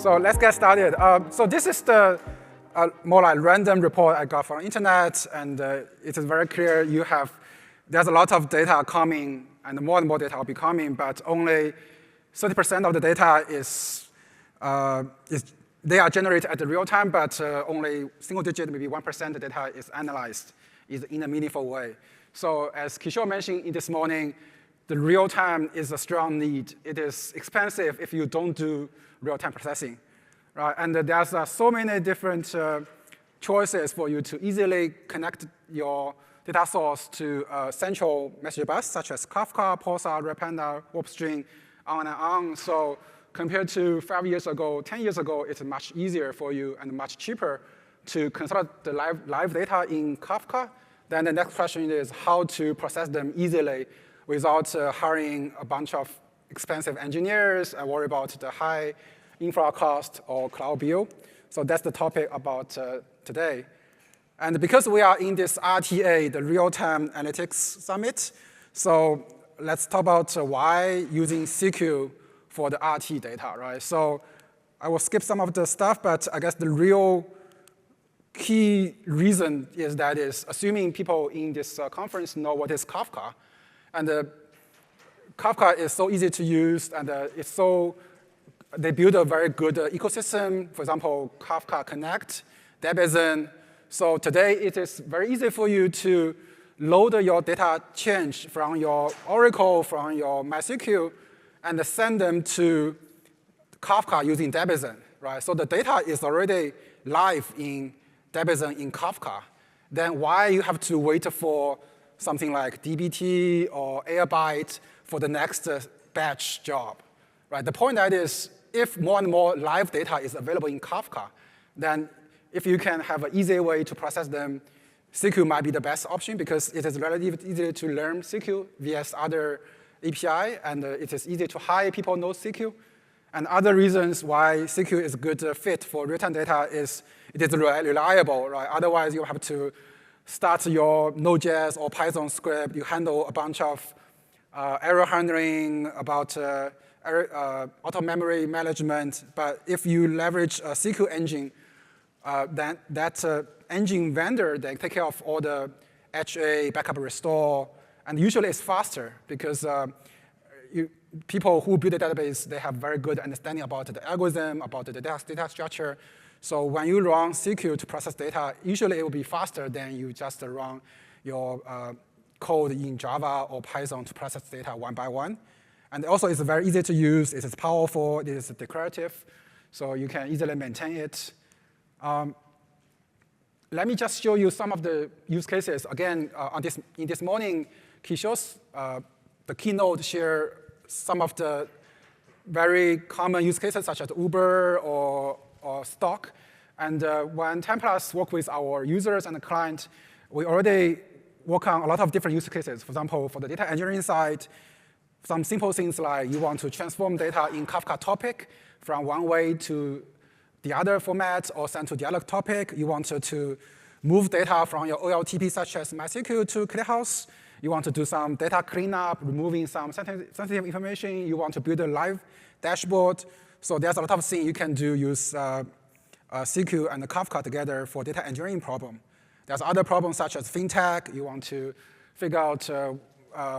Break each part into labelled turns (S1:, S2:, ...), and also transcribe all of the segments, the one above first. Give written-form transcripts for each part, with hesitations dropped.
S1: So let's get started. So this is the more like random report I got from the internet, and it is very clear there's a lot of data coming, and more data will be coming, but only 30% of the data they are generated at the real time, but only single digit, maybe 1% of the data is analyzed in a meaningful way. So as Kishore mentioned this morning, the real time is a strong need. It is expensive if you don't do real-time processing, right? And there's so many different choices for you to easily connect your data source to a central message bus, such as Kafka, Pulsar, Repanda, WarpString, on and on. So compared to 5 years ago, 10 years ago, it's much easier for you and much cheaper to consolidate the live data in Kafka. Then the next question is how to process them easily without hiring a bunch of expensive engineers and worry about the high infra cost or cloud bill. So that's the topic about today. And because we are in this RTA, the Real-Time Analytics Summit, so let's talk about why using SQL for the RT data, right? So I will skip some of the stuff, but I guess the real key reason is assuming people in this conference know what is Kafka. And Kafka is so easy to use, and they build a very good ecosystem. For example, Kafka Connect, Debian. So today, it is very easy for you to load your data change from your Oracle, from your MySQL, and send them to Kafka using Debian, right? So the data is already live in Debian in Kafka. Then why you have to wait for something like dbt or Airbyte for the next batch job, right? The point that is, if more and more live data is available in Kafka, then if you can have an easy way to process them, SQL might be the best option because it is relatively easy to learn SQL via other API, and it is easy to hire people who know SQL. And other reasons why SQL is a good fit for real-time data is it is reliable, right? Otherwise, you have to start your Node.js or Python script. You handle a bunch of error handling, about auto memory management. But if you leverage a SQL engine, then that engine vendor, they take care of all the HA, backup restore, and usually it's faster because people who build a database, they have very good understanding about the algorithm, about the data structure. So when you run SQL to process data, usually it will be faster than you just run your code in Java or Python to process data one by one. And also, it's very easy to use. It is powerful. It is declarative. So you can easily maintain it. Let me just show you some of the use cases. Again, in this morning, Kishore's the keynote share some of the very common use cases, such as Uber or Stock. And when Timeplus work with our users and the client, we already work on a lot of different use cases. For example, for the data engineering side, some simple things like you want to transform data in Kafka topic from one way to the other format or send to the other topic. You want to move data from your OLTP, such as MySQL, to ClearHouse. You want to do some data cleanup, removing some sensitive information. You want to build a live dashboard. So there's a lot of things you can do, use SQL and Kafka together for data engineering problem. There's other problems such as fintech. You want to figure out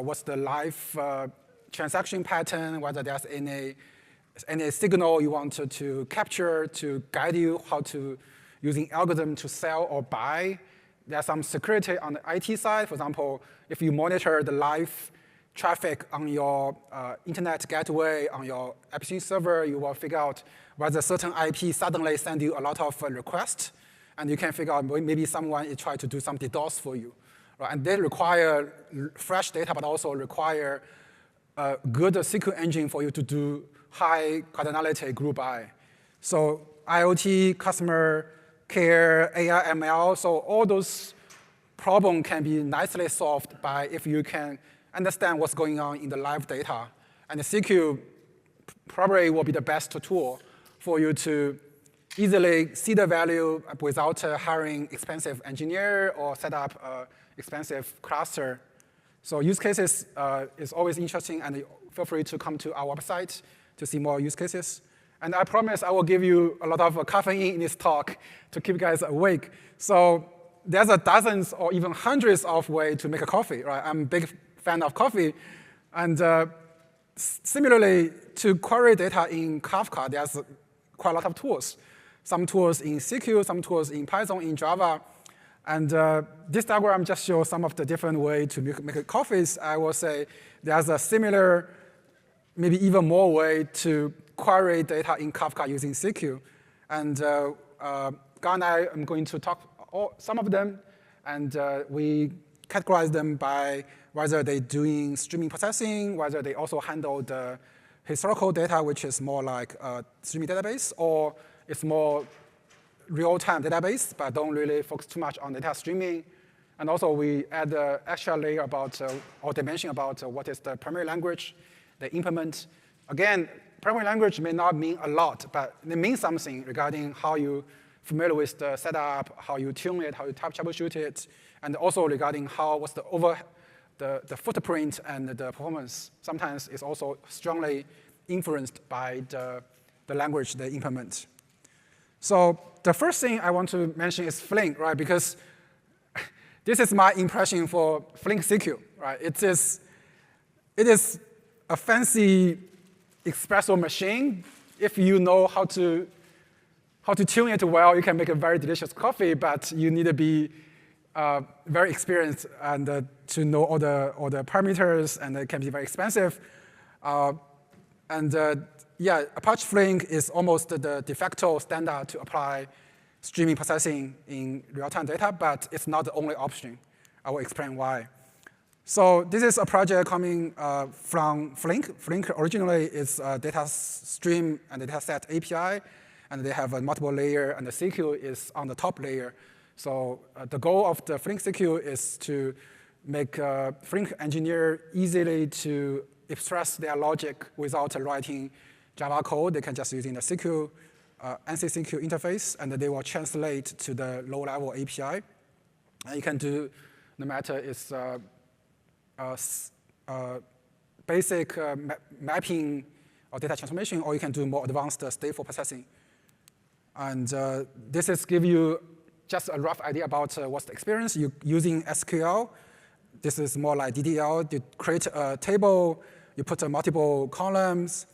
S1: what's the live transaction pattern, whether there's any signal you want to capture to guide you how to using algorithm to sell or buy. There's some security on the IT side. For example, if you monitor the live traffic on your internet gateway, on your application server, you will figure out whether certain IP suddenly send you a lot of requests, and you can figure out maybe someone is trying to do some DDoS for you. Right? And they require fresh data, but also require a good SQL engine for you to do high cardinality group by. So IoT, customer care, AI, ML, so all those problems can be nicely solved by if you can understand what's going on in the live data. And the SQL probably will be the best tool for you to easily see the value without hiring expensive engineer or set up an expensive cluster. So use cases is always interesting, and feel free to come to our website to see more use cases. And I promise I will give you a lot of caffeine in this talk to keep you guys awake. So there's dozens or even hundreds of ways to make a coffee, right? I'm a big fan of coffee. And similarly, to query data in Kafka, there's quite a lot of tools. Some tools in SQL, some tools in Python, in Java. And this diagram just shows some of the different ways to make coffees. I will say there's a similar, maybe even more way to query data in Kafka using SQL. And Guy and I am going to talk some of them. And we categorize them by whether they're doing streaming processing, whether they also handle the historical data, which is more like a streaming database, or it's more real-time database, but don't really focus too much on data streaming. And also, we add an extra layer about, or dimension about what is the primary language they implement. Again, primary language may not mean a lot, but it means something regarding how you familiar with the setup, how you tune it, how you troubleshoot it, and also regarding what's the footprint and the performance. Sometimes it's also strongly influenced by the language they implement. So the first thing I want to mention is Flink, right? Because this is my impression for Flink SQL, right? It is a fancy espresso machine. If you know how to tune it well, you can make a very delicious coffee, but you need to be very experienced and to know all the parameters, and it can be very expensive. Yeah, Apache Flink is almost the de facto standard to apply streaming processing in real-time data, but it's not the only option. I will explain why. So this is a project coming from Flink. Flink originally is a data stream and data set API, and they have a multiple layer, and the SQL is on the top layer. So the goal of the Flink SQL is to make Flink engineer easily to express their logic without writing Java code. They can just using the SQL, ANSI SQL interface, and they will translate to the low-level API. And you can do, no matter it's basic mapping or data transformation, or you can do more advanced stateful processing. And this is give you just a rough idea about what's the experience. You using SQL. This is more like DDL. You create a table. You put multiple columns.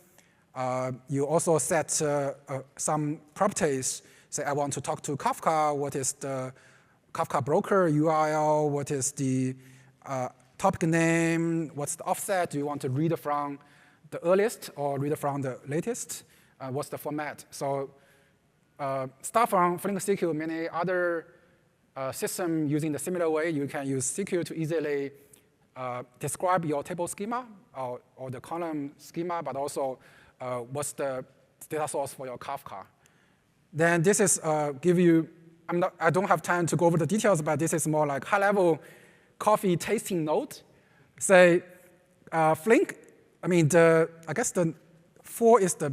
S1: You also set some properties. Say, I want to talk to Kafka. What is the Kafka broker URL? What is the topic name? What's the offset? Do you want to read from the earliest or read from the latest? What's the format? So start from Flink SQL. Many other systems using the similar way. You can use SQL to easily describe your table schema or the column schema, but also what's the data source for your Kafka. Then this is give you, I don't have time to go over the details, but this is more like high-level coffee tasting note. Say, Flink, I guess the 4 is the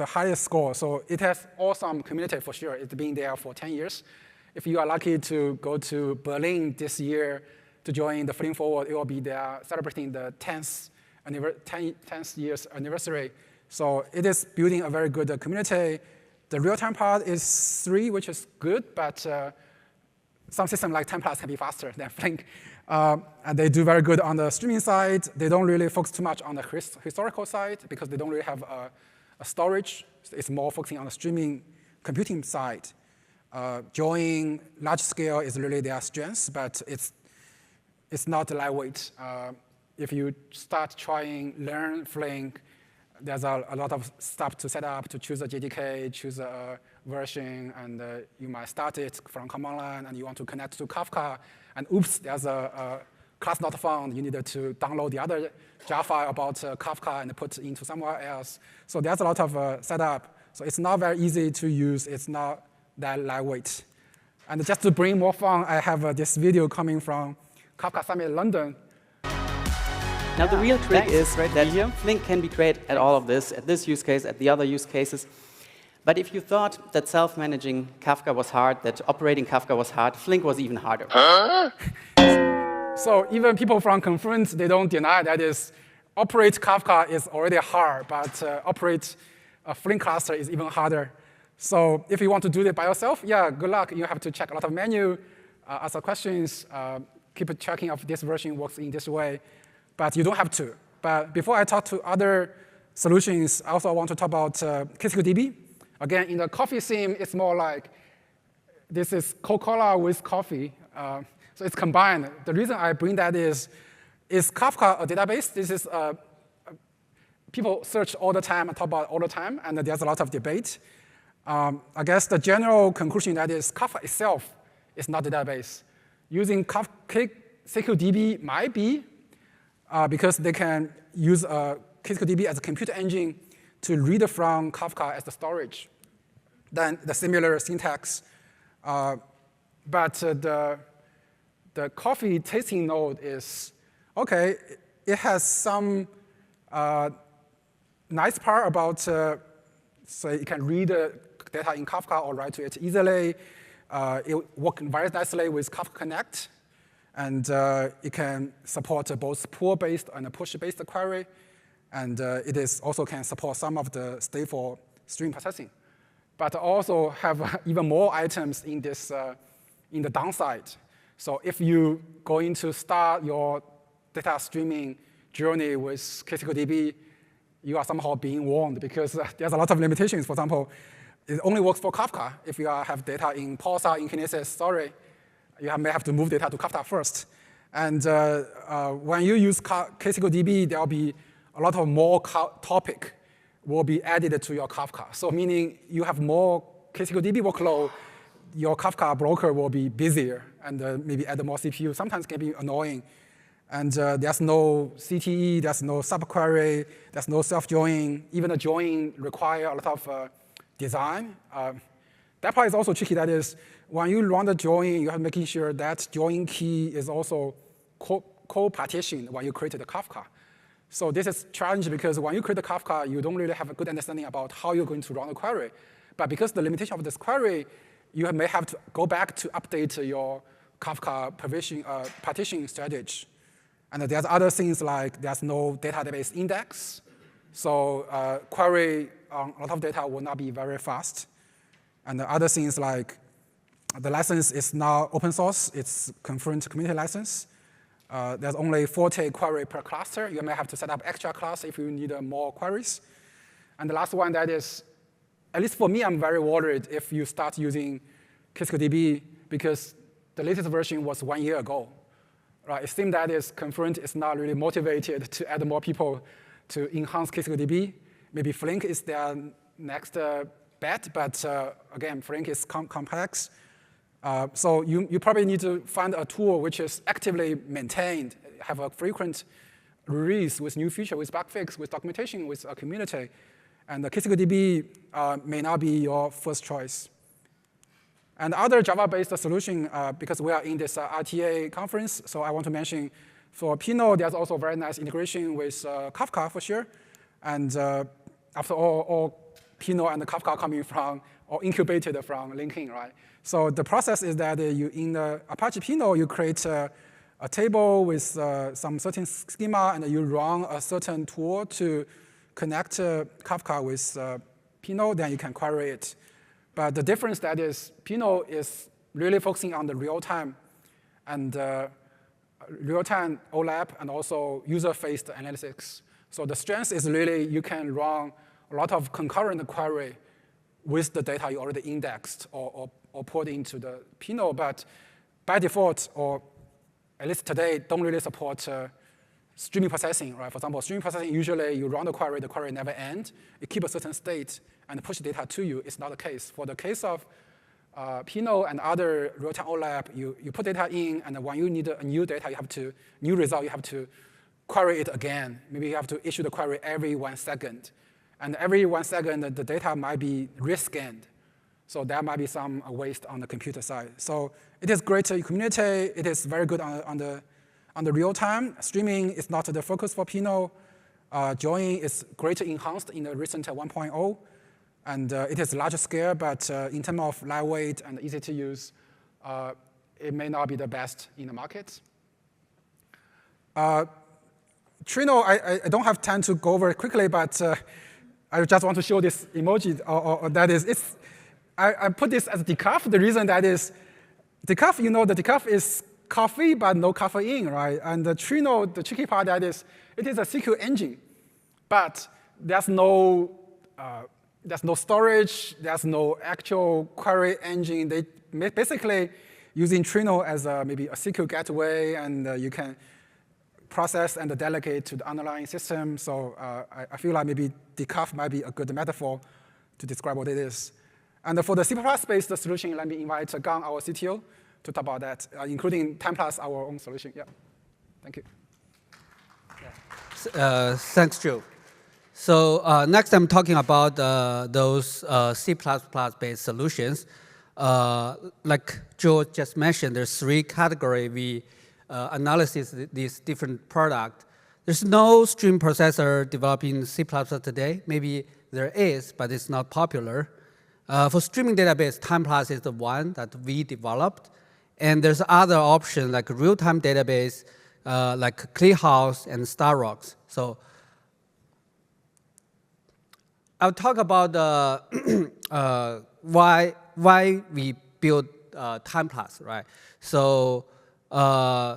S1: highest score. So it has awesome community for sure. It's been there for 10 years. If you are lucky to go to Berlin this year to join the Flink Forward, it will be there celebrating the 10th year's anniversary. So it is building a very good community. The real-time part is 3, which is good, but some systems like Timeplus can be faster than Flink. And they do very good on the streaming side. They don't really focus too much on the historical side because they don't really have a storage. It's more focusing on the streaming computing side. Join large scale is really their strength, but it's not lightweight. If you start learn Flink, there's a lot of stuff to set up, to choose a JDK, choose a version, and you might start it from command line, and you want to connect to Kafka, and oops, there's a class not found. You needed to download the other Java file about Kafka and put it into somewhere else. So there's a lot of setup. So it's not very easy to use. It's not that lightweight. And just to bring more fun, I have this video coming from Kafka Summit London.
S2: Now the real trick is that Flink can be great at all of this, at this use case, at the other use cases. But if you thought that self-managing Kafka was hard, that operating Kafka was hard, Flink was even harder.
S1: Huh? So even people from Confluent, they don't deny that operate Kafka is already hard, but operate A Flink cluster is even harder. So if you want to do it by yourself, yeah, good luck. You have to check a lot of menu, answer questions, keep checking if this version works in this way. But you don't have to. But before I talk to other solutions, I also want to talk about ksqlDB. Again, in the coffee theme, it's more like this is Coca-Cola with coffee. So it's combined. The reason I bring that is Kafka a database? This is people search all the time and talk about all the time, and there's a lot of debate. I guess the general conclusion that is Kafka itself is not a database. Using ksqlDB might be, because they can use ksqlDB as a compute engine to read from Kafka as the storage. Then the similar syntax. But the coffee tasting node is, OK, it has some nice part about, so you can read data in Kafka or write to it easily. It works very nicely with Kafka Connect. And it can support both pull-based and push-based query. And it is also can support some of the stateful stream processing. But also have even more items in this in the downside. So if you going to start your data streaming journey with ksqlDB, you are somehow being warned because there's a lot of limitations. For example, it only works for Kafka. If you have data in Pulsar, in Kinesis, sorry, you may have to move data to Kafka first. And when you use ksqlDB, there will be a lot of more topic will be added to your Kafka. So meaning you have more ksqlDB workload, your Kafka broker will be busier and maybe add more CPU. Sometimes it can be annoying. And there's no CTE, there's no subquery, there's no self-join. Even the join require a lot of design. That part is also tricky. That is, when you run the join, you have making sure that join key is also co-partitioned when you create the Kafka. So this is challenging because when you create the Kafka, you don't really have a good understanding about how you're going to run the query. But because the limitation of this query, you may have to go back to update your Kafka partition strategy. And there's other things like there's no database index. So query on a lot of data will not be very fast. And the other things like the license is now open source. It's concurrent community license. There's only 40 query per cluster. You may have to set up extra class if you need more queries. And the last one that is, at least for me, I'm very worried if you start using ksqlDB because the latest version was 1 year ago. Right? It seems that concurrent is not really motivated to add more people to enhance ksqlDB. Maybe Flink is their next bet, but again, Flink is complex. So you probably need to find a tool which is actively maintained, have a frequent release with new feature, with bug fix, with documentation, with a community. And the ksqlDB may not be your first choice. And other Java-based solution, because we are in this RTA conference, so I want to mention for Pinot, there's also very nice integration with Kafka for sure. And after all Pinot and Kafka coming from, or incubated from LinkedIn, right? So the process is that you in the Apache Pinot, you create a table with some certain schema, and you run a certain tool to connect Kafka with Pinot, then you can query it. But the difference that is Pinot is really focusing on the real-time and real-time OLAP and also user-faced analytics. So the strength is really you can run a lot of concurrent query with the data you already indexed or put into the Pinot. But by default, or at least today, don't really support streaming processing, right? For example, streaming processing, usually you run the query never ends. It keeps a certain state and push data to you. It's not the case. For the case of Pinot and other real-time OLAP, you put data in, and when you need a new data, new result, you have to query it again. Maybe you have to issue the query every 1 second. And every 1 second, the data might be rescanned. So there might be some waste on the computer side. So it is great community. It is very good on the real time. Streaming is not the focus for Pinot. Join is greatly enhanced in the recent 1.0. And it is large scale, but in terms of lightweight and easy to use, it may not be the best in the market. Trino, I don't have time to go over it quickly, but I just want to show this emoji, or that is, I put this as decaf. The reason that is, decaf, you know, the decaf is coffee, but no caffeine, right? And the Trino, the tricky part that is, it is a SQL engine, but there's no storage, there's no actual query engine. They basically using Trino as maybe a SQL gateway, and you can process and delegate to the underlying system. So I feel like maybe decaf might be a good metaphor to describe what it is. And for the C++-based solution, let me invite Gang, our CTO, to talk about that, including Timeplus, our own solution. Yeah, thank you.
S3: Thanks, Joe. So next, I'm talking about those C++-based solutions. Like Joe just mentioned, there's 3 categories we analysis these different products. There's no stream processor developing C++ today. Maybe there is, but it's not popular. For streaming database, Timeplus is the one that we developed. And there's other options like real-time database, like ClearHouse and StarRocks. So I'll talk about why we built Timeplus, right? So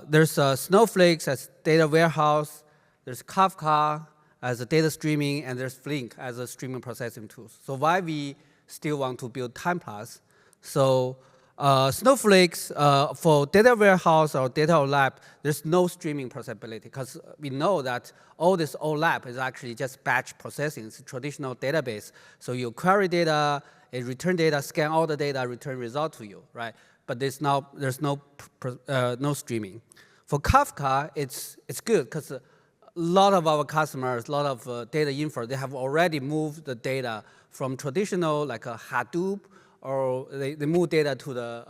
S3: there's Snowflake as data warehouse, there's Kafka as a data streaming, and there's Flink as a streaming processing tool. So why we still want to build Timeplus? So Snowflake's for data warehouse or data OLAP, there's no streaming possibility because we know that all this OLAP is actually just batch processing. It's a traditional database. So you query data, it return data, scan all the data, return result to you, right? But there's no streaming. For Kafka, it's good because a lot of our customers, a lot of data info, they have already moved the data from traditional like a Hadoop, or they move data to the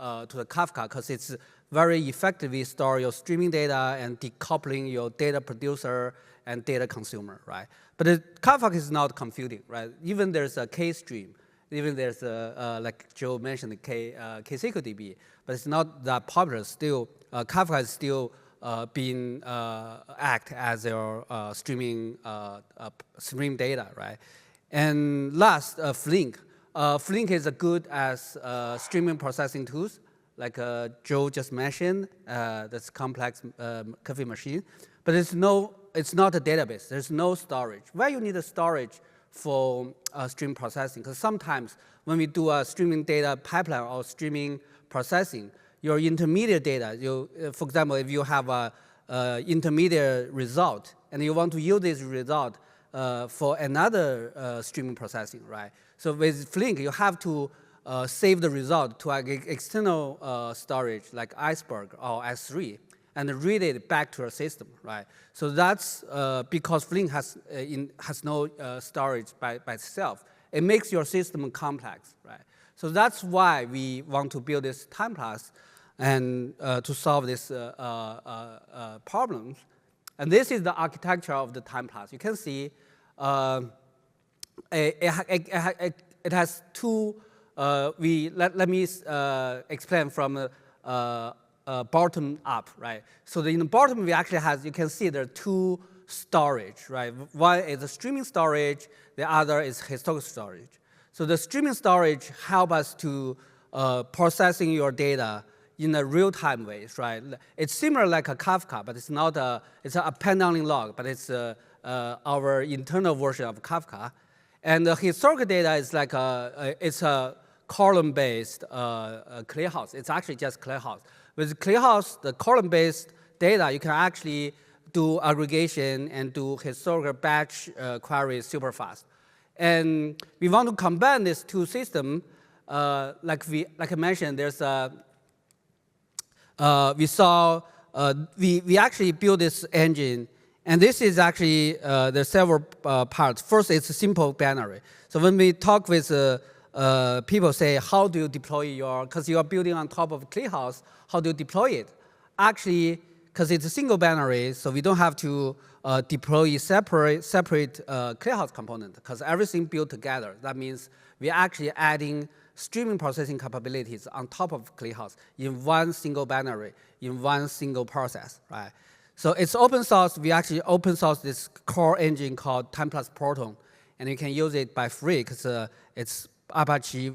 S3: Kafka because it's very effectively store your streaming data and decoupling your data producer and data consumer, right? But Kafka is not computing, right? Even there's a K-stream, even there's like Joe mentioned, the ksqlDB, but it's not that popular. Still, Kafka is still being act as your stream data, right? And last, Flink. Flink is good as streaming processing tools, like Joe just mentioned. That's complex coffee machine, but it's not a database. There's no storage. Why you need a storage for stream processing? Because sometimes when we do a streaming data pipeline or streaming processing, your intermediate data, for example, if you have a intermediate result and you want to use this result for another streaming processing, right? So with Flink, you have to save the result to an external storage like Iceberg or S3 and read it back to your system, right? So that's because Flink has no storage by itself. It makes your system complex, right? So that's why we want to build this Timeplus and to solve this problems. And this is the architecture of the Timeplus. You can see it has 2. Let me explain from bottom up, right? So in the bottom, we actually have, you can see there are 2 storage, right? One is the streaming storage, the other is historical storage. So the streaming storage help us to processing your data in a real-time ways, right? It's similar like a Kafka, but it's not it's a append-only log, but it's our internal version of Kafka. And the historical data is like it's a column-based ClearHouse. It's actually just ClearHouse. With ClearHouse, the column-based data, you can actually do aggregation and do historical batch queries super fast. And we want to combine these 2 systems. Like I mentioned, there's we actually built this engine, and this is actually there's several parts. First, it's a simple binary. So when we talk with people, say how do you deploy your, because you are building on top of ClearHouse, how do you deploy it? Actually, because it's a single binary, so we don't have to deploy separate ClearHouse component, because everything built together. That means we're actually adding streaming processing capabilities on top of ClearHouse in one single binary, in one single process, right? So it's open source. We actually open source this core engine called Timeplus Proton. and you can use it by free because it's Apache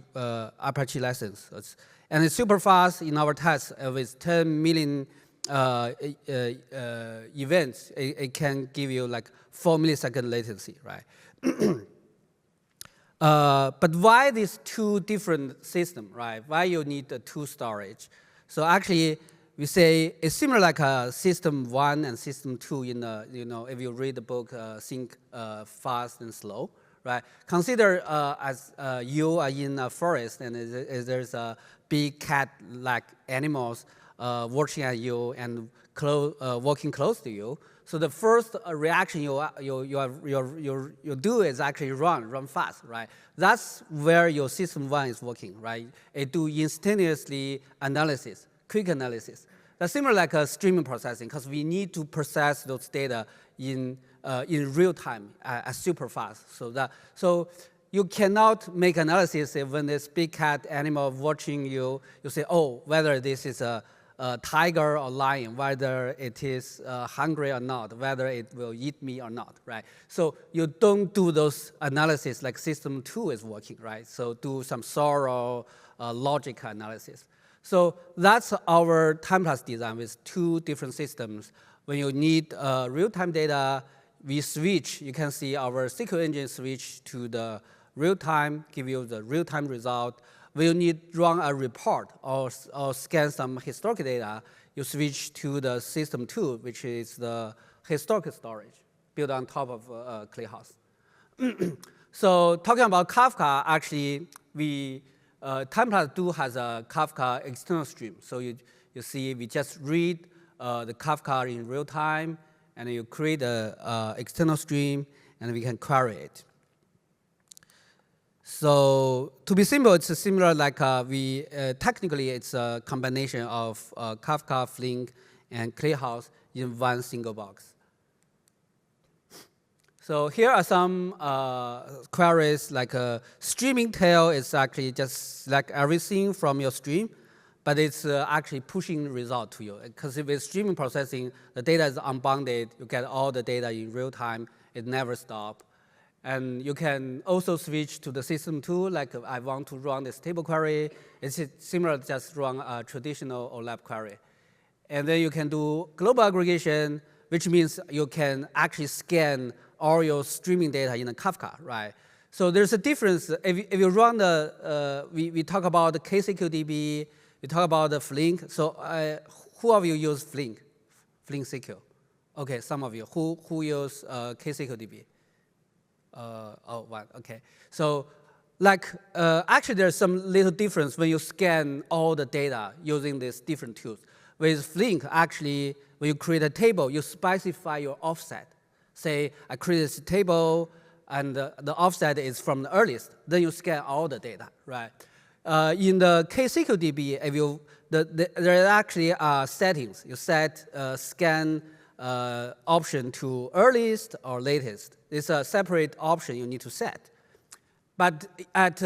S3: license. And it's super fast in our test with 10 million events. It can give you like 4 millisecond latency, right? But why these two different systems, right? Why you need the two storage? So actually, we say it's similar like system 1 and system 2 in the, if you read the book, Think Fast and Slow, right? Consider as you are in a forest and there's a big cat-like animals watching at you and walking close to you. So the first reaction you do is actually run fast, right? That's where your system 1 is working, right? It do instantaneously analysis, quick analysis. That's similar like a streaming processing because we need to process those data in real time super fast. So you cannot make analysis when this big cat animal watching you. You say, oh, whether this is a tiger or lion, whether it is hungry or not, whether it will eat me or not, right? So you don't do those analysis like system 2 is working, right? So do some thorough logic analysis. So that's our Timeplus design with two different systems. When you need real-time data, we switch. You can see our SQL engine switch to the real-time, give you the real-time result. When you need run a report or scan some historical data, you switch to the system 2, which is the historical storage built on top of ClearHouse. So talking about Kafka, actually, Timeplus do has a Kafka external stream. So you see we just read the Kafka in real time, and you create an external stream, and we can query it. So to be simple, it's similar like technically it's a combination of Kafka, Flink, and ClearHouse in one single box. So here are some queries like a streaming tail is actually just like everything from your stream, but it's actually pushing result to you. Because if it's streaming processing, the data is unbounded. You get all the data in real time. It never stops. And you can also switch to the system 2, like I want to run this table query. It's similar to just run a traditional OLAP query. And then you can do global aggregation, which means you can actually scan all your streaming data in a Kafka, right? So there's a difference. If you run the, we talk about the ksqlDB, we talk about the Flink. So who of you use Flink SQL? Okay, some of you. Who use ksqlDB? Oh, one, okay. So like, actually there's some little difference when you scan all the data using these different tools. With Flink, actually, when you create a table, you specify your offset. Say, I create this table, and the offset is from the earliest. Then you scan all the data, right? In the ksqlDB, there are actually settings. You set scan option to earliest or latest. It's a separate option you need to set. But at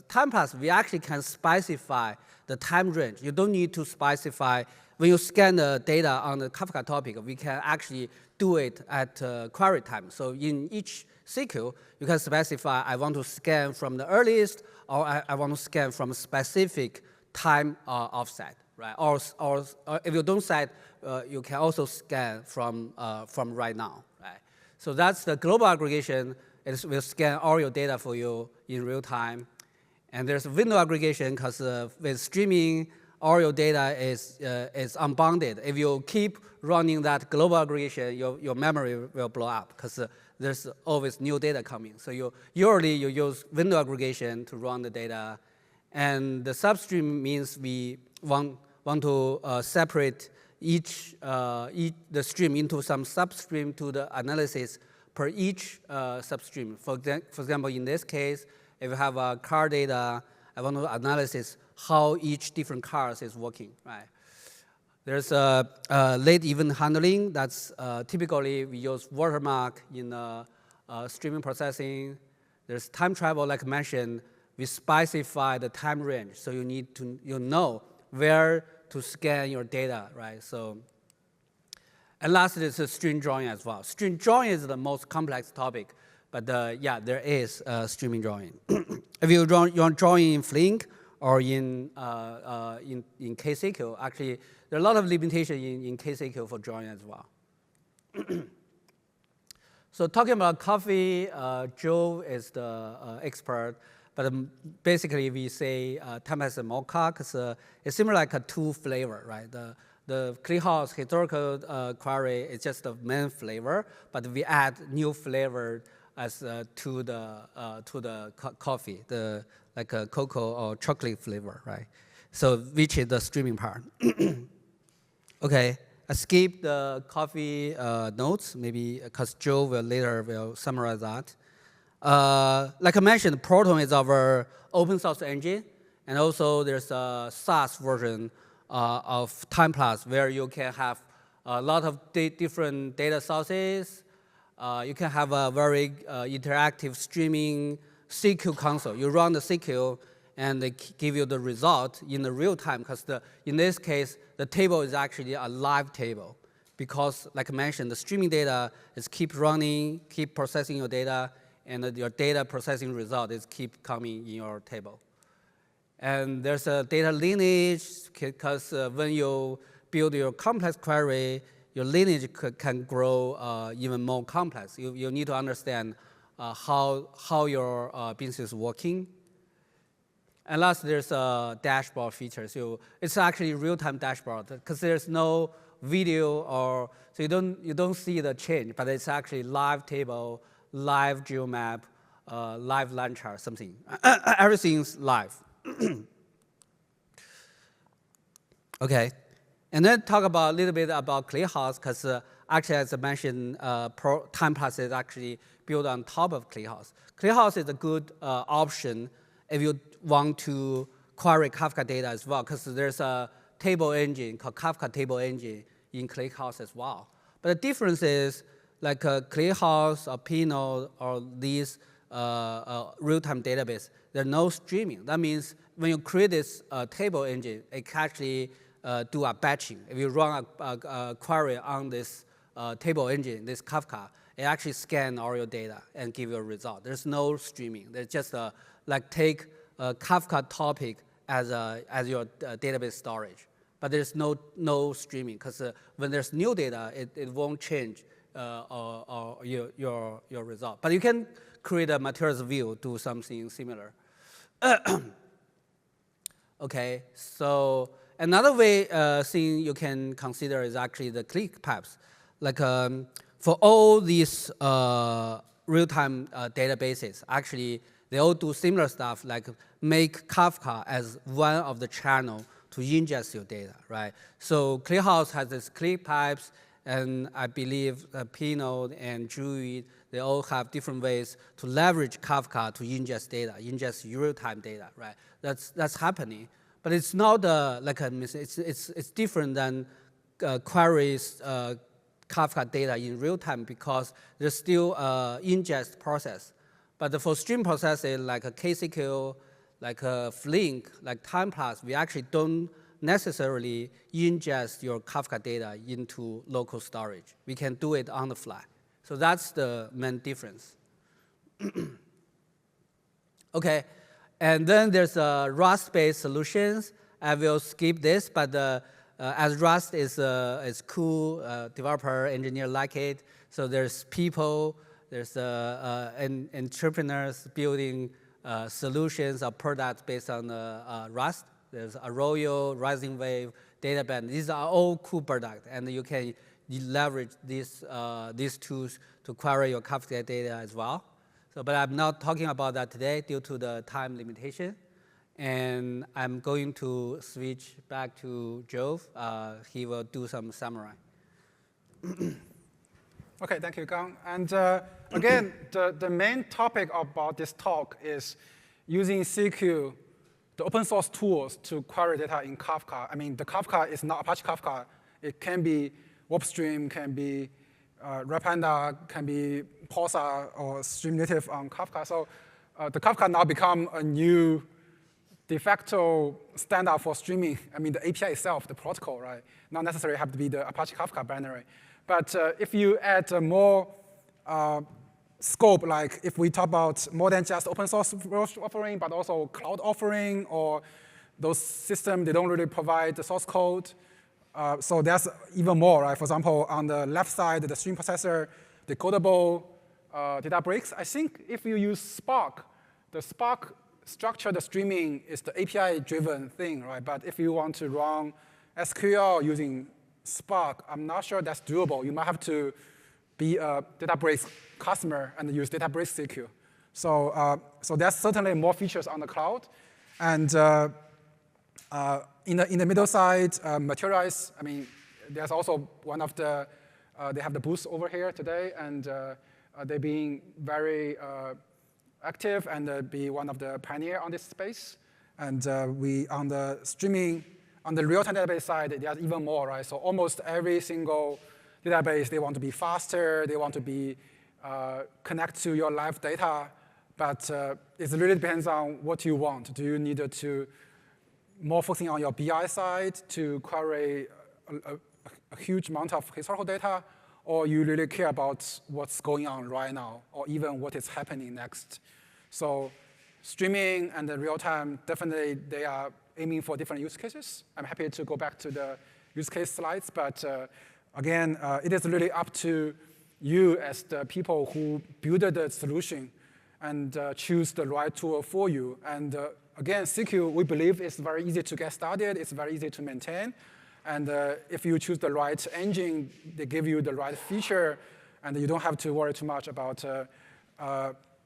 S3: Timeplus, we actually can specify the time range. You don't need to specify. When you scan the data on the Kafka topic, we can actually do it at query time. So in each SQL, you can specify, I want to scan from the earliest, or I want to scan from a specific time offset, right? Or if you don't set, you can also scan from right now, right? So that's the global aggregation. It will scan all your data for you in real time. And there's window aggregation because with streaming, all your data is unbounded. If you keep running that global aggregation, your memory will blow up because there's always new data coming. So usually you use window aggregation to run the data. And the substream means we want to separate the stream into some substream to the analysis per each substream. For example, in this case, if you have car data, I want to analysis how each different cars is working, right? There's late event handling. That's typically we use watermark in streaming processing. There's time travel, like I mentioned. We specify the time range, so you need to know where to scan your data, right? So, and lastly, is string drawing as well. String drawing is the most complex topic, But yeah, there is streaming drawing. If you're drawing in Flink or in ksql, actually, there are a lot of limitations in ksql for drawing as well. So talking about coffee, Joe is the expert. But basically, we say Timeplus mocha because it's similar like a two flavor, right? The ClearHouse historical query is just the main flavor, but we add new flavor as to the coffee, like a cocoa or chocolate flavor, right? So which is the streaming part. Okay, I skip the coffee notes, maybe because Joe will summarize that. Like I mentioned, Proton is our open source engine, and also there's a SaaS version of Timeplus where you can have a lot of different data sources. You can have a very interactive streaming SQL console. You run the SQL, and they give you the result in the real time, because in this case, the table is actually a live table. Because, like I mentioned, the streaming data is keep running, keep processing your data, and your data processing result is keep coming in your table. And there's a data lineage, because when you build your complex query, your lineage can grow even more complex. You need to understand how your business is working. And last, there's a dashboard feature. So it's actually real-time dashboard, because there's no video, so you don't see the change, but it's actually live table, live geomap, live line chart, something. Everything's live. Okay, and then talk about a little bit about ClearHouse, because actually, as I mentioned, Timeplus is actually built on top of ClearHouse. ClearHouse is a good option if you want to query Kafka data as well, because there's a table engine called Kafka table engine in ClearHouse as well. But the difference is, like ClearHouse or Pinot or these real-time database, there's no streaming. That means when you create this table engine, it can actually do a batching. If you run a query on this table engine, this Kafka, it actually scans all your data and give you a result. There's no streaming. There's just like take a Kafka topic as your database storage. But there's no streaming, because when there's new data, it won't change your result. But you can create a materials view, do something similar. Okay, so another way thing you can consider is actually the click pipes. Like for all these real-time databases, actually they all do similar stuff, like make Kafka as one of the channel to ingest your data, right? So ClearHouse has this click pipes, and I believe Pinot and Druid, they all have different ways to leverage Kafka to ingest data, ingest real-time data, right? That's happening, but it's not like it's different than queries Kafka data in real time, because there's still ingest process. But for stream processing, like a ksql, like a Flink, like Timeplus, we actually don't necessarily ingest your Kafka data into local storage. We can do it on the fly. So that's the main difference. Okay, and then there's Rust-based solutions. I will skip this, but as Rust is cool, developer, engineer like it. So there's people, there's entrepreneurs building solutions or products based on Rust. There's Arroyo, RisingWave, DataBand. These are all cool products, and you can leverage these tools to query your Kafka data as well. So, but I'm not talking about that today due to the time limitation. And I'm going to switch back to Joe. He will do some summary.
S1: OK, thank you, Gang. And again, the main topic about this talk is using SQL, the open source tools to query data in Kafka. I mean, the Kafka is not Apache Kafka. It can be WarpStream, can be Rapanda, can be Pulsar, or Stream Native on Kafka. So the Kafka now become a new de facto standard for streaming. I mean, the API itself, the protocol, right? Not necessarily have to be the Apache Kafka binary. But if you add more scope, like if we talk about more than just open source offering, but also cloud offering, or those systems, they don't really provide the source code. So there's even more, right? For example, on the left side, the stream processor, the codable data bricks. I think if you use Spark, the Spark structure, the streaming is the API-driven thing, right? But if you want to run SQL using Spark, I'm not sure that's doable. You might have to be a Databricks customer and use Databricks SQL. So there's certainly more features on the cloud. And in the middle side, Materialize, I mean, there's also one of the, they have the booth over here today, and they're being very active and be one of the pioneer on this space. And we, on the streaming, on the real-time database side, there's even more, right? So almost every single database, they want to be faster, they want to be connect to your live data, but it really depends on what you want. Do you need to more focusing on your BI side to query a huge amount of historical data, or you really care about what's going on right now, or even what is happening next? So streaming and the real-time, definitely they are aiming for different use cases. I'm happy to go back to the use case slides, but again, it is really up to you as the people who build the solution and choose the right tool for you. And again, SQL, we believe, is very easy to get started. It's very easy to maintain. And if you choose the right engine, they give you the right feature, and you don't have to worry too much about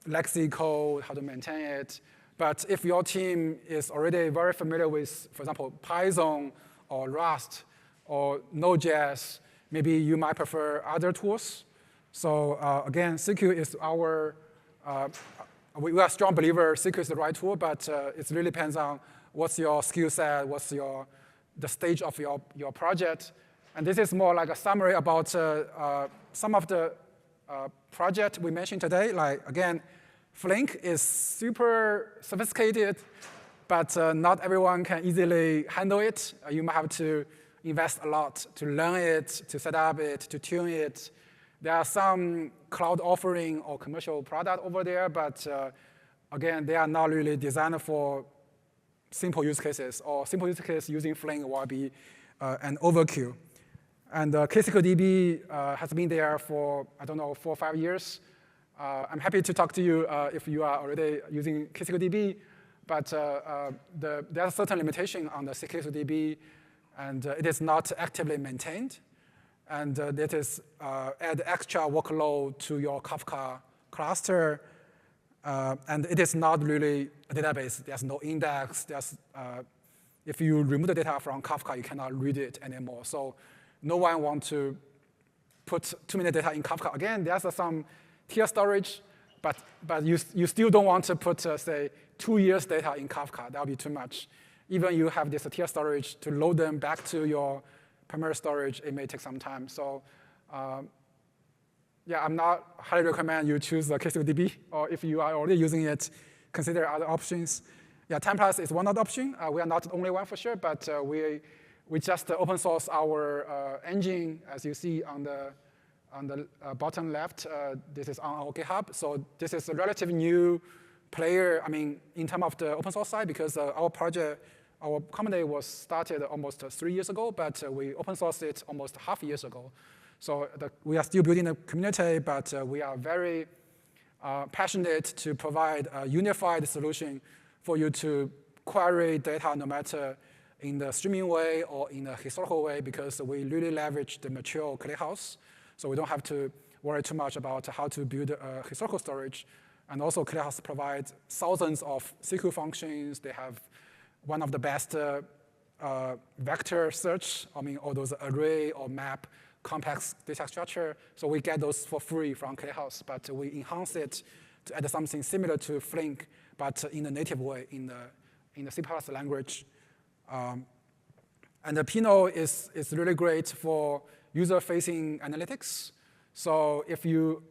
S1: legacy code, how to maintain it. But if your team is already very familiar with, for example, Python or Rust or Node.js, maybe you might prefer other tools. So again, SQL is our, we are strong believer SQL is the right tool, but it really depends on what's your skill set, what's the stage of your project. And this is more like a summary about some of the project we mentioned today. Like, again, Flink is super sophisticated, but not everyone can easily handle it. You might have to invest a lot to learn it, to set up it, to tune it. There are some cloud offering or commercial product over there, but again, they are not really designed for simple use cases, or simple use case using Flink will be an overkill. And ksqlDB has been there for, I don't know, 4 or 5 years. I'm happy to talk to you if you are already using ksqlDB, but there's a certain limitation on the ksqlDB, and it is not actively maintained. And that is add extra workload to your Kafka cluster. And it is not really a database. There's no index. If you remove the data from Kafka, you cannot read it anymore. So no one wants to put too many data in Kafka. Again, there's some tier storage, but you still don't want to put, say, 2 years data in Kafka. That would be too much. Even you have this tier storage to load them back to your primary storage, it may take some time. So yeah, I'm not highly recommend you choose the ksqlDB, or if you are already using it, consider other options. Yeah, Timeplus is one of the options. We are not the only one for sure, but we just open source our engine, as you see on the bottom left. This is on our GitHub. So this is a relatively new player, I mean, in terms of the open source side, because our project, our company was started almost 3 years ago, but we open sourced it almost half years ago. So we are still building a community, but we are very passionate to provide a unified solution for you to query data no matter in the streaming way or in a historical way, because we really leverage the mature ClickHouse. So we don't have to worry too much about how to build a historical storage. And also ClickHouse provides thousands of SQL functions. They have one of the best vector search, I mean, all those array or map complex data structure. So we get those for free from ClickHouse, but we enhance it to add something similar to Flink, but in a native way in the C+ language. And the Pino is really great for user-facing analytics. So if you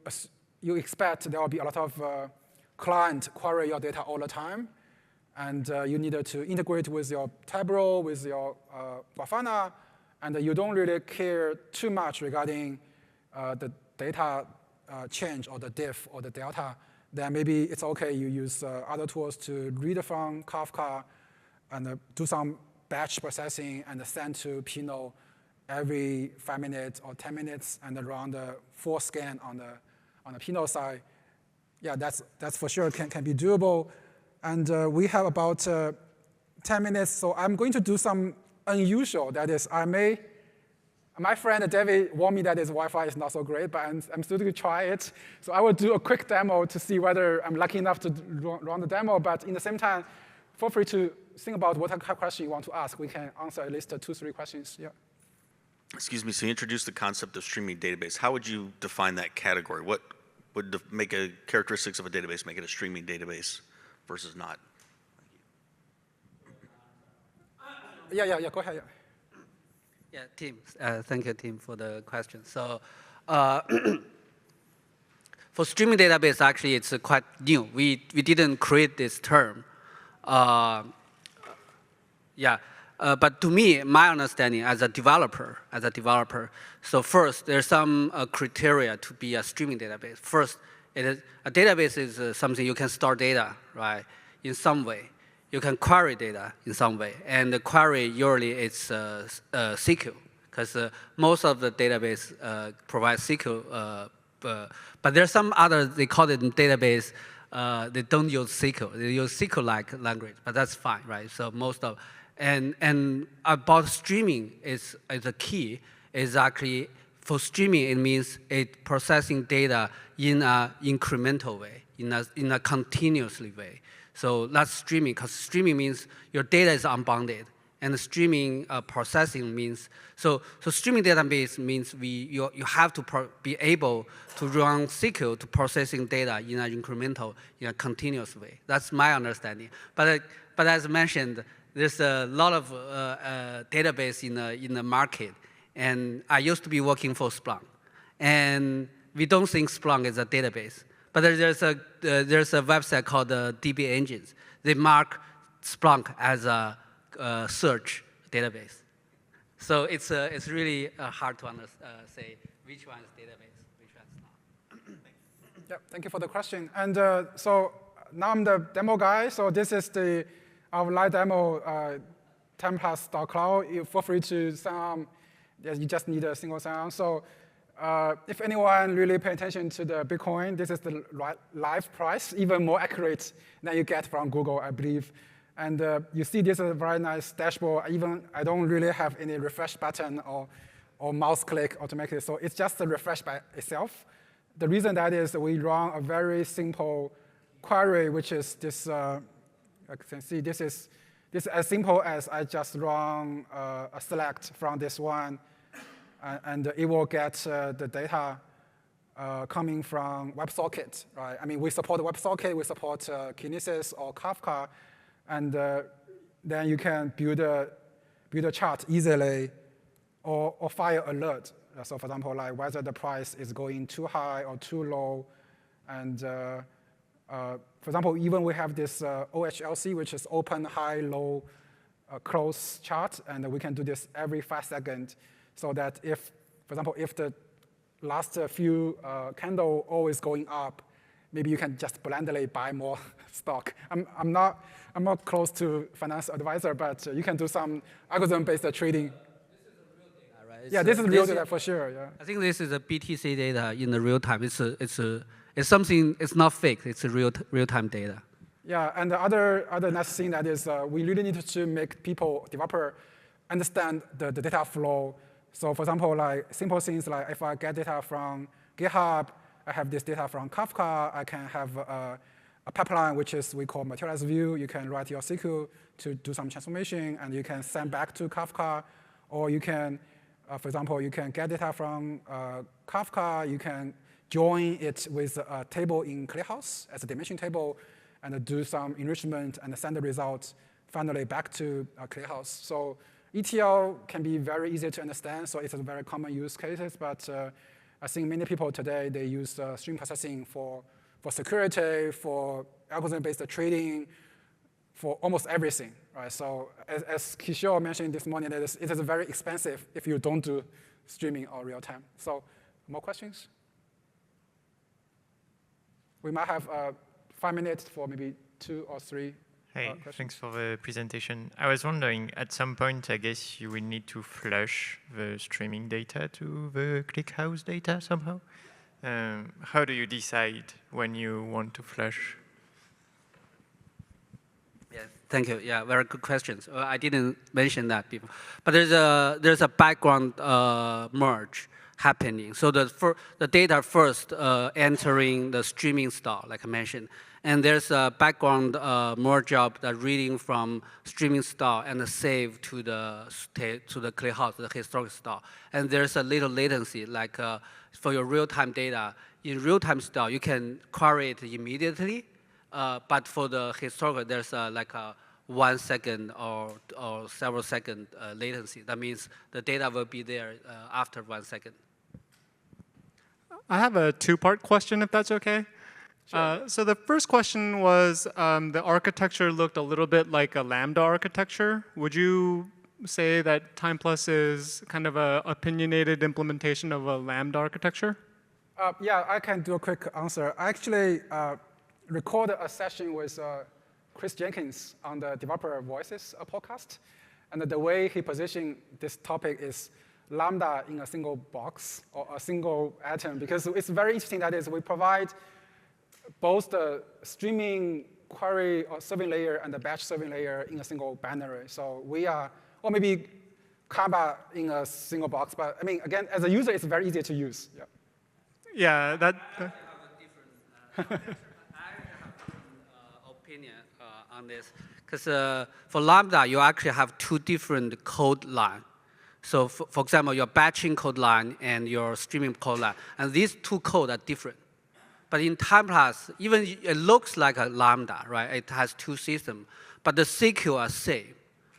S1: expect there will be a lot of client query your data all the time, and you need to integrate with your Tableau, with your Grafana, and you don't really care too much regarding the data change or the diff or the delta, then maybe it's OK you use other tools to read from Kafka and do some batch processing and send to Trino every 5 minutes or 10 minutes and run the full scan on the Trino side. Yeah, that's for sure can be doable. And we have about 10 minutes, so I'm going to do some unusual. That is, my friend David warned me that his Wi-Fi is not so great, but I'm still going to try it. So I will do a quick demo to see whether I'm lucky enough to run the demo. But in the same time, feel free to think about what kind of question you want to ask. We can answer at least 2, 3 questions. Yeah.
S4: Excuse me, so you introduced the concept of streaming database. How would you define that category? What would make a characteristics of a database make it a streaming database versus not?
S1: Yeah, go ahead.
S3: Yeah, Tim. Thank you, Tim, for the question. So for streaming database, actually, it's quite new. We didn't create this term. But to me, my understanding as a developer, so first, there's some criteria to be a streaming database. First, a database is something you can store data, right, in some way. You can query data in some way. And the query usually is SQL, because most of the database provides SQL. But there's some other, they call it database, they don't use SQL. They use SQL-like language, but that's fine, right? So most of, and about streaming is a key, is actually, for streaming, it means it processing data in an incremental way, in a continuously way. So that's streaming, because streaming means your data is unbounded, and the streaming processing means, so streaming database means you have to be able to run SQL to processing data in an incremental, in a continuous way. That's my understanding. But as mentioned, there's a lot of database in the market, and I used to be working for Splunk, and we don't think Splunk is a database. But there's a website called DB Engines. They mark Splunk as a search database. So it's really hard to say which one is database, which one is not.
S1: Yeah, thank you for the question. And so now I'm the demo guy. So this is our live demo, Timeplus.cloud. You feel free to sign on. You just need a single sign-on. So if anyone really pay attention to the Bitcoin, this is the live price, even more accurate than you get from Google, I believe. And you see this is a very nice dashboard. I don't really have any refresh button or mouse click automatically. So it's just a refresh by itself. The reason that is we run a very simple query, which is this. You can see this is as simple as I just run a select from this one. And it will get the data coming from WebSocket, right? I mean, we support WebSocket, we support Kinesis or Kafka, and then you can build a chart easily or fire alert. So for example, like whether the price is going too high or too low. And for example, even we have this OHLC, which is open, high, low, close chart, and we can do this every 5 seconds. So that if, for example, if the last few candle always going up, maybe you can just blindly buy more stock. I'm not close to financial advisor, but you can do some algorithm-based trading.
S3: This is a real data, right?
S1: Yeah, this is real data for sure. Yeah.
S3: I think this is a BTC data in the real time. It's something. It's not fake. It's a real time data.
S1: Yeah, and the other nice thing that is we really need to make developer understand the data flow. So for example, like simple things like if I get data from GitHub, I have this data from Kafka, I can have a pipeline, which is we call Materialize view. You can write your SQL to do some transformation, and you can send back to Kafka. Or you can, for example, you can get data from Kafka, you can join it with a table in ClearHouse as a dimension table, and do some enrichment and send the results finally back to ClearHouse. So ETL can be very easy to understand, so it's a very common use cases, but I think many people today, they use stream processing for security, for algorithm-based trading, for almost everything, right? So as Kishore mentioned this morning, it is very expensive if you don't do streaming or real time. So more questions? We might have 5 minutes for maybe 2 or 3
S5: Hey,
S1: questions.
S5: thanks for the presentation. I was wondering, at some point, I guess you will need to flush the streaming data to the ClickHouse data somehow. How do you decide when you want to flush?
S3: Yeah, thank you. Yeah, very good questions. I didn't mention that before, but there's a background merge happening. So the data first entering the streaming style, like I mentioned, and there's a background merge job that reading from streaming style and save to the ClickHouse, the historic style. And there's a little latency, like for your real-time data. In real-time style, you can query it immediately. But for the historical, there's like a 1 second or several second latency. That means the data will be there after 1 second.
S6: I have a 2-part question, if that's okay.
S1: Sure.
S6: So the first question was, the architecture looked a little bit like a Lambda architecture. Would you say that Timeplus is kind of an opinionated implementation of a Lambda architecture?
S1: Yeah, I can do a quick answer. I actually recorded a session with Chris Jenkins on the Developer Voices podcast. And the way he positioned this topic is Lambda in a single box or a single atom, because it's very interesting that is we provide both the streaming query or serving layer and the batch serving layer in a single binary. So we are, or maybe Kafka in a single box. But I mean, again, as a user, it's very easy to use. Yeah.
S6: Yeah, that.
S3: I have a different opinion on this, because for Lambda, you actually have 2 different code lines. So for example, your batching code line and your streaming code line, and these 2 codes are different. But in Timeplus, even it looks like a Lambda, right? It has 2 systems, but the SQL are same.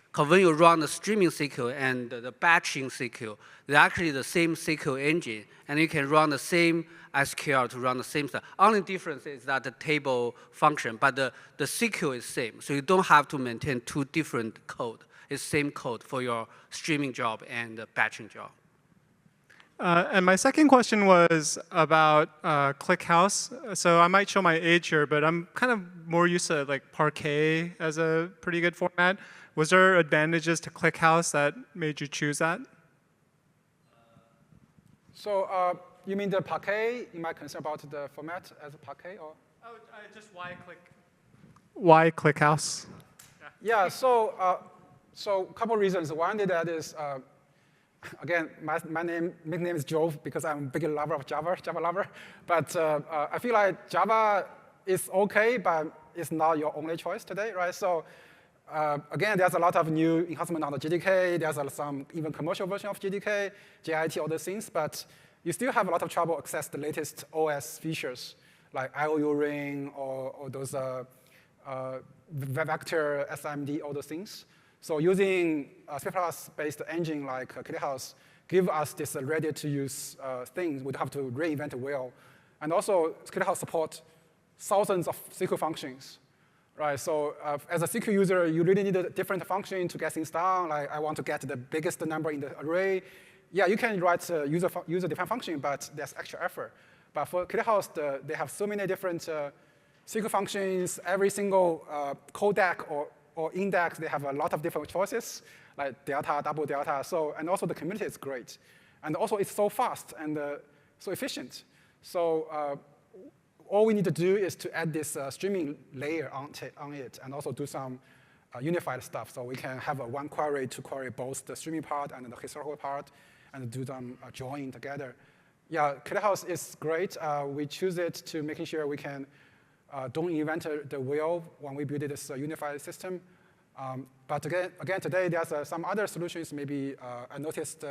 S3: Because when you run the streaming SQL and the batching SQL, they're actually the same SQL engine, and you can run the same SQL to run the same stuff. Only difference is that the table function, but the SQL is same. So you don't have to maintain 2 different code. It's same code for your streaming job and the batching job.
S6: And my second question was about ClickHouse. So I might show my age here, but I'm kind of more used to like Parquet as a pretty good format. Was there advantages to ClickHouse that made you choose that?
S1: So you mean the Parquet? You might concern about the format as a Parquet, or?
S6: Oh, just why ClickHouse?
S1: Yeah. So a couple of reasons. One that is, again, my nickname is Jove because I'm a big lover of Java lover. But I feel like Java is OK, but it's not your only choice today, right? So again, there's a lot of new enhancement on the GDK. There's some even commercial version of GDK, JIT, all those things. But you still have a lot of trouble access the latest OS features, like IOU ring or those vector, SMD, all those things. So using C++-based engine like ClickHouse give us this ready-to-use thing. We don't have to reinvent the wheel. And also, ClickHouse supports thousands of SQL functions. Right, so as a SQL user, you really need a different function to get things done. Like I want to get the biggest number in the array. Yeah, you can write a user-defined function, but there's extra effort. But for ClickHouse, they have so many different SQL functions. Every single codec or index, they have a lot of different choices, like delta, double delta. So, and also the community is great. And also it's so fast and so efficient. So all we need to do is to add this streaming layer on it and also do some unified stuff. So we can have a one query to query both the streaming part and the historical part and do them join together. Yeah, ClickHouse is great. We choose it to making sure we can don't invent the wheel when we build this unified system. But again, today there's some other solutions. Maybe I noticed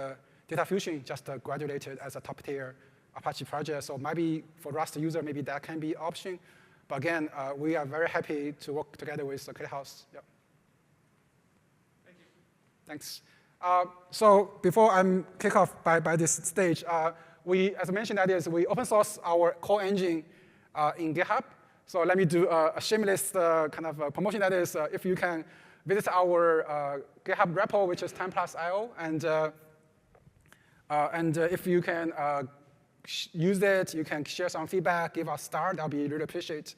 S1: Data Fusion just graduated as a top-tier Apache project. So maybe for Rust user, maybe that can be an option. But again, we are very happy to work together with ClickHouse. Yep.
S6: Thank you.
S1: Thanks. So before I kick off by this stage, we, as I mentioned, that is we open source our core engine in GitHub. So let me do a shameless kind of promotion. That is, if you can visit our GitHub repo, which is Timeplus.io, and if you can use it. You can share some feedback, give us star. That'll be really appreciated.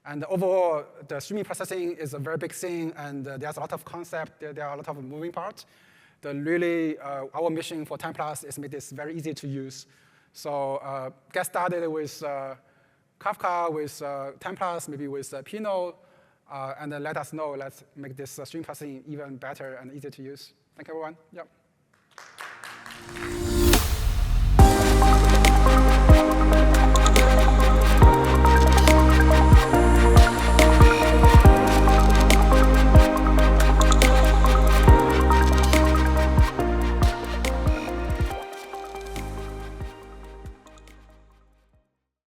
S1: And overall, the streaming processing is a very big thing, and there's a lot of concept. There are a lot of moving parts. Our mission for Timeplus is make this very easy to use. So get started with Kafka, with Timeplus, maybe with Trino, and then let us know. Let's make this stream processing even better and easier to use. Thank you, everyone. Yep.